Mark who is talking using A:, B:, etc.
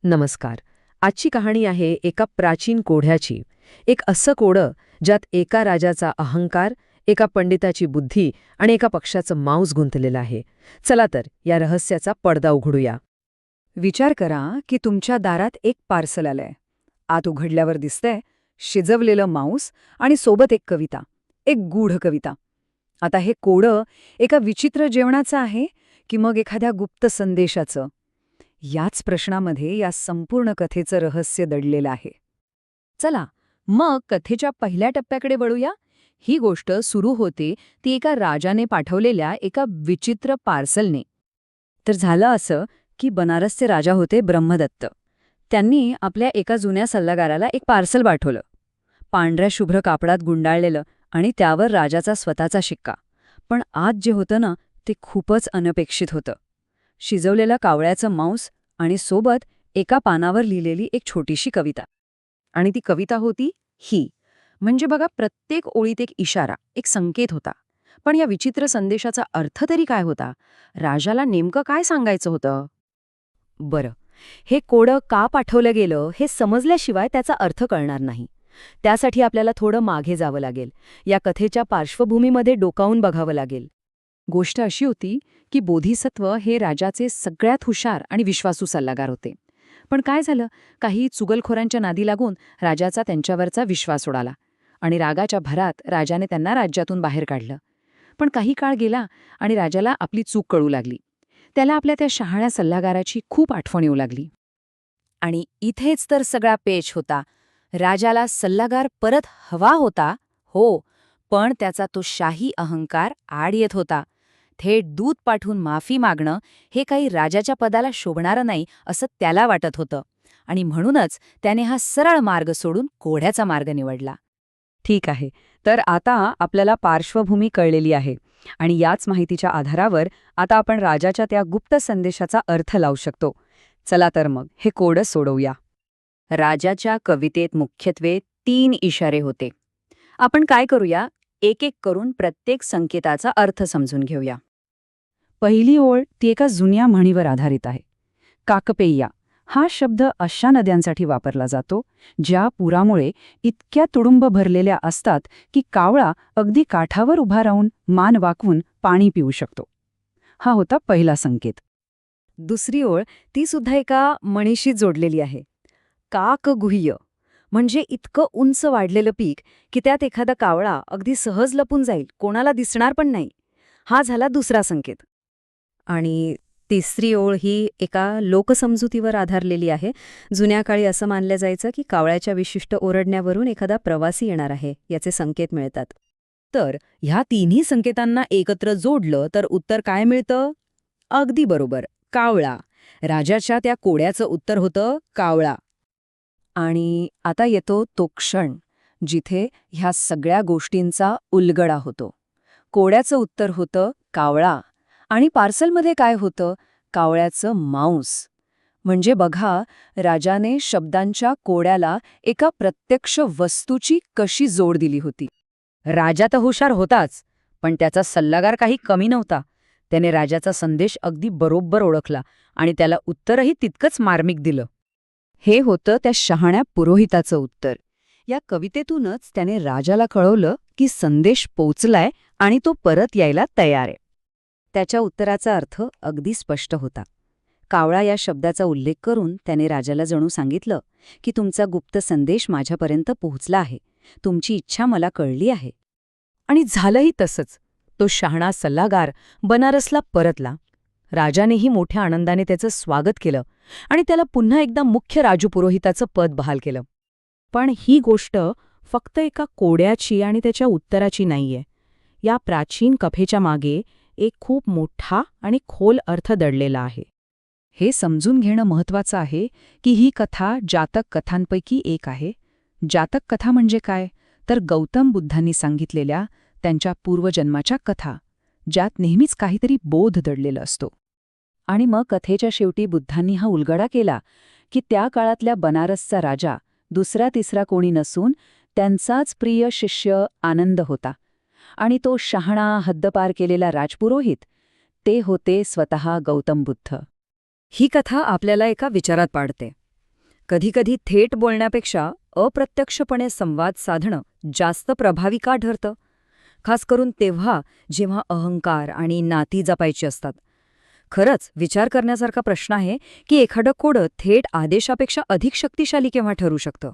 A: नमस्कार. आजची कहाणी आहे एका प्राचीन कोढ्याची. एक असं कोडं ज्यात एका राजाचा अहंकार, एका पंडिताची बुद्धी आणि एका पक्षाचं मांस गुंतलेलं आहे. चला तर या रहस्याचा पडदा उघडूया.
B: विचार करा की तुमच्या दारात एक पार्सल आलंय. आत उघडल्यावर दिसतंय शिजवलेलं मांस आणि सोबत एक कविता, एक गूढ कविता. आता हे कोडं एका विचित्र जेवणाचं आहे की मग एखाद्या गुप्त संदेशाचं? याच प्रश्नामध्ये या संपूर्ण कथेचं रहस्य दडलेलं आहे. चला मग कथेच्या पहिल्या टप्प्याकडे वळूया. ही गोष्ट सुरू होते ती एका राजाने पाठवलेल्या एका विचित्र पार्सलने. तर झालं असं की बनारसचे राजा होते ब्रह्मदत्त. त्यांनी आपल्या एका जुन्या सल्लागाराला एक पार्सल पाठवलं. पांढऱ्या शुभ्र कापडात गुंडाळलेलं आणि त्यावर राजाचा स्वतःचा शिक्का. पण आत जे होतं ना ते खूपच अनपेक्षित होतं. शिजवलेलं कावळ्याचं मांस आणि सोबत एका पानावर लिहिलेली एक छोटीशी कविता. आणि ती कविता होती ही. म्हणजे बघा, प्रत्येक ओळीत एक इशारा, एक संकेत होता. पण या विचित्र संदेशाचा अर्थ तरी काय होता? राजाला नेमकं काय सांगायचं होतं? बरं, हे कोडं का पाठवलं गेलं हे समजल्याशिवाय त्याचा अर्थ कळणार नाही. त्यासाठी आपल्याला थोडं मागे जावं लागेल. या कथेच्या पार्श्वभूमीमध्ये डोकावून बघावं लागेल. गोष्ट अशी होती की बोधिसत्व हे राजाचे सगळ्यात हुशार आणि विश्वासू सल्लागार होते. पण काय झालं, काही चुगलखोरांच्या नादी लागून राजाचा त्यांच्यावरचा विश्वास उडाला आणि रागाच्या भरात राजाने त्यांना राज्यातून बाहेर काढलं. पण काही काळ गेला आणि राजाला आपली चूक कळू लागली. त्याला आपल्या त्या शहाण्या सल्लागाराची खूप आठवण येऊ लागली. आणि इथेच तर सगळा पेच होता. राजाला सल्लागार परत हवा होता, हो, पण त्याचा तो शाही अहंकार आड येत होता. थेट दूत पाठवून माफी मागणं हे काही राजाच्या पदाला शोभणारं नाही असं त्याला वाटत होतं. आणि म्हणूनच त्याने हा सरळ मार्ग सोडून कोढ्याचा मार्ग निवडला. ठीक आहे, तर आता आपल्याला पार्श्वभूमी कळलेली आहे आणि याच माहितीच्या आधारावर आता आपण राजाच्या त्या गुप्त संदेशाचा अर्थ लावू शकतो. चला तर मग हे कोडं सोडवूया. राजाच्या कवितेत मुख्यत्वे 3 इशारे होते. आपण काय करूया, एक एक करून प्रत्येक संकेताचा अर्थ समजून घेऊया. पहिली ओळ ती एका जुन्या म्हणीवर आधारित आहे. काकपेय्या हा शब्द अशा नद्यांसाठी वापरला जातो ज्या पुरामुळे इतक्या तुडुंब भरलेल्या असतात की कावळा अगदी काठावर उभा राहून मान वाकवून पाणी पिऊ शकतो. हा होता पहिला संकेत. दुसरी ओळ ती सुद्धा एका म्हणीशी जोडलेली आहे. काकगुह्य म्हणजे इतकं उंच वाढलेलं पीक की त्यात एखादा कावळा अगदी सहज लपून जाईल, कोणाला दिसणार पण नाही. हा झाला दुसरा संकेत. आणि तिसरी ओळ ही एका लोकसमजुतीवर आधारलेली आहे. जुन्या काळी असं मानलं जायचं की कावळ्याच्या विशिष्ट ओरडण्यावरून एखादा प्रवासी येणार आहे याचे संकेत मिळतात. तर ह्या तिन्ही संकेतांना एकत्र जोडलं तर उत्तर काय मिळतं? अगदी बरोबर, कावळा. राजाच्या त्या कोड्याचं उत्तर होतं कावळा. आणि आता येतो तो क्षण जिथे ह्या सगळ्या गोष्टींचा उलगडा होतो. कोड्याचं उत्तर होतं कावळा आणि पार्सलमध्ये काय होतं? कावळ्याचं मांस. म्हणजे बघा, राजाने शब्दांच्या कोड्याला एका प्रत्यक्ष वस्तूची कशी जोड दिली होती. राजा तर हुशार होताच, पण त्याचा सल्लागार काही कमी नव्हता. त्याने राजाचा संदेश अगदी बरोबर ओळखला आणि त्याला उत्तरही तितकंच मार्मिक दिलं. हे होतं त्या शहाण्या पुरोहिताचं उत्तर. या कवितेतूनच त्याने राजाला कळवलं की संदेश पोचलाय आणि तो परत यायला तयार आहे. त्याच्या उत्तराचा अर्थ अगदी स्पष्ट होता. कावळा या शब्दाचा उल्लेख करून त्याने राजाला जणू सांगितलं की तुमचा गुप्त संदेश माझ्यापर्यंत पोहोचला आहे, तुमची इच्छा मला कळली आहे. आणि झालंही तसंच. तो शहाणा सल्लागार बनारसला परतला. राजानेही मोठ्या आनंदाने त्याचं स्वागत केलं आणि त्याला पुन्हा एकदा मुख्य राजपुरोहिताचं पद बहाल केलं. पण ही गोष्ट फक्त एका कोड्याची आणि त्याच्या उत्तराची नाहीये. या प्राचीन कथेच्या मागे एक खूप मोठा आणि खोल अर्थ दडलेला आहे. हे समजून घेणं महत्त्वाचं आहे की ही कथा जातक कथांपैकी एक आहे. जातक कथा म्हणजे काय? तर गौतम बुद्धांनी सांगितलेल्या त्यांच्या पूर्वजन्माच्या कथा, ज्यात नेहमीच काहीतरी बोध दडलेला असतो. आणि मग कथेच्या शेवटी बुद्धांनी हा उलगडा केला की त्या काळातल्या बनारसचा राजा दुसरा तिसरा कोणी नसून त्यांचाच प्रिय शिष्य आनंद होता. आणि तो शहाणा हद्दपार केलेला राजपुरोहित ते होते स्वतः गौतम बुद्ध. ही कथा आपल्याला एका विचारात पाडते. कधीकधी थेट बोलण्यापेक्षा अप्रत्यक्षपणे संवाद साधणं जास्त प्रभावी का ठरतं? खास करून तेव्हा जेव्हा अहंकार आणि नाती जपायची असतात. खरंच विचार करण्यासारखा प्रश्न आहे की एखादं कोडं थेट आदेशापेक्षा अधिक शक्तिशाली केव्हा ठरू शकतं.